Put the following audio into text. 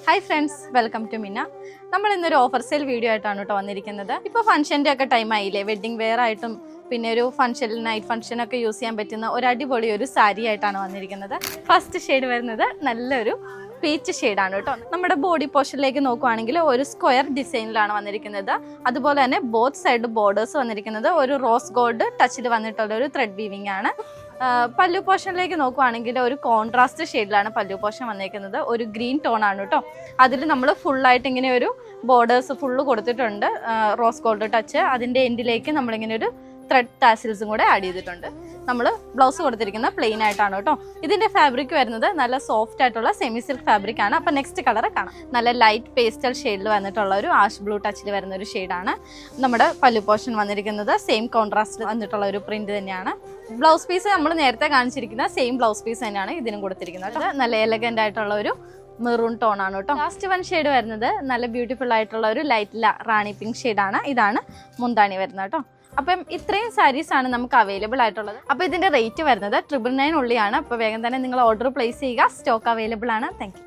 Hi friends, welcome to മിന്ന. നമ്മൾ ഇന്നൊരു ഓഫർ സെയിൽ വീഡിയോ ആയിട്ടാണ് കേട്ടോ വന്നിരിക്കുന്നത്. ഇപ്പോൾ ഫംഗ്ഷൻ്റെ ഒക്കെ ടൈം ആയില്ലേ, വെഡ്ഡിംഗ് വെയർ ആയിട്ടും പിന്നെ ഒരു ഫംഗ്ഷൻ, നൈറ്റ് ഫംഗ്ഷനൊക്കെ യൂസ് ചെയ്യാൻ പറ്റുന്ന ഒരു അടിപൊളി ഒരു സാരി ആയിട്ടാണ് വന്നിരിക്കുന്നത്. ഫസ്റ്റ് ഷെയ്ഡ് വരുന്നത് നല്ലൊരു പീച്ച് ഷെയ്ഡാണ് കേട്ടോ. നമ്മുടെ ബോഡി പോർഷനിലേക്ക് നോക്കുവാണെങ്കിൽ ഒരു സ്ക്വയർ ഡിസൈനിലാണ് വന്നിരിക്കുന്നത്. അതുപോലെ തന്നെ ബോത്ത് സൈഡ് ബോർഡേഴ്സ് വന്നിരിക്കുന്നത് ഒരു റോസ് ഗോൾഡ് ടച്ചിൽ വന്നിട്ടുള്ള ഒരു ത്രെഡ് വീവിംഗ് ആണ്. പല്ലു പോർഷനിലേക്ക് നോക്കുവാണെങ്കിൽ ഒരു കോൺട്രാസ്റ്റ് ഷെയ്ഡിലാണ് പല്ലു പോർഷൻ വന്നിരിക്കുന്നത്. ഒരു ഗ്രീൻ ടോൺ ആണ് കേട്ടോ. അതിൽ നമ്മൾ ഫുള്ളായിട്ട് ഇങ്ങനെ ഒരു ബോർഡേഴ്സ് ഫുള്ള് കൊടുത്തിട്ടുണ്ട്, റോസ് ഗോൾഡ് ടച്ച്. അതിൻ്റെ എൻഡിലേക്ക് നമ്മളിങ്ങനെ ഒരു ത്രെഡ് ടാസിൽസും കൂടെ ആഡ് ചെയ്തിട്ടുണ്ട്. നമ്മൾ ബ്ലൗസ് കൊടുത്തിരിക്കുന്ന പ്ലെയിൻ ആയിട്ടാണ് കേട്ടോ. ഇതിൻ്റെ ഫാബ്രിക് വരുന്നത് നല്ല സോഫ്റ്റ് ആയിട്ടുള്ള സെമി സിൽക്ക് ഫാബ്രിക് ആണ്. അപ്പം നെക്സ്റ്റ് കളർ കാണാം. നല്ല ലൈറ്റ് പേസ്റ്റൽ ഷെയ്ഡിൽ വന്നിട്ടുള്ള ഒരു ആഷ് ബ്ലൂ ടച്ചിൽ വരുന്ന ഒരു ഷെയ്ഡാണ്. നമ്മുടെ പല്ലു പോർഷൻ വന്നിരിക്കുന്നത് സെയിം കോൺട്രാസ്റ്റ് വന്നിട്ടുള്ള ഒരു പ്രിന്റ് തന്നെയാണ്. ബ്ലൗസ് പീസ് നമ്മൾ നേരത്തെ കാണിച്ചിരിക്കുന്ന സെയിം ബ്ലൗസ് പീസ് തന്നെയാണ് ഇതിനും കൊടുത്തിരിക്കുന്നത്. നല്ല എലഗന്റ് ആയിട്ടുള്ള ഒരു മെറൂൺ ടോൺ ആണ് കേട്ടോ. ലാസ്റ്റ് വൺ ഷെയ്ഡ് വരുന്നത് നല്ല ബ്യൂട്ടിഫുൾ ആയിട്ടുള്ള ഒരു ലൈറ്റ് റാണി പിങ്ക് ഷെയ്ഡാണ്. ഇതാണ് മുന്താണി വരുന്നത് കേട്ടോ. അപ്പം ഇത്രയും സാരീസ് ആണ് നമുക്ക് അവൈലബിൾ ആയിട്ടുള്ളത്. അപ്പോൾ ഇതിൻ്റെ റേറ്റ് വരുന്നത് 999 ഉള്ളിയാണ്. അപ്പോൾ വേഗം തന്നെ നിങ്ങൾ ഓർഡർ പ്ലേസ് ചെയ്യുക. സ്റ്റോക്ക് അവൈലബിൾ ആണ്. Thank you.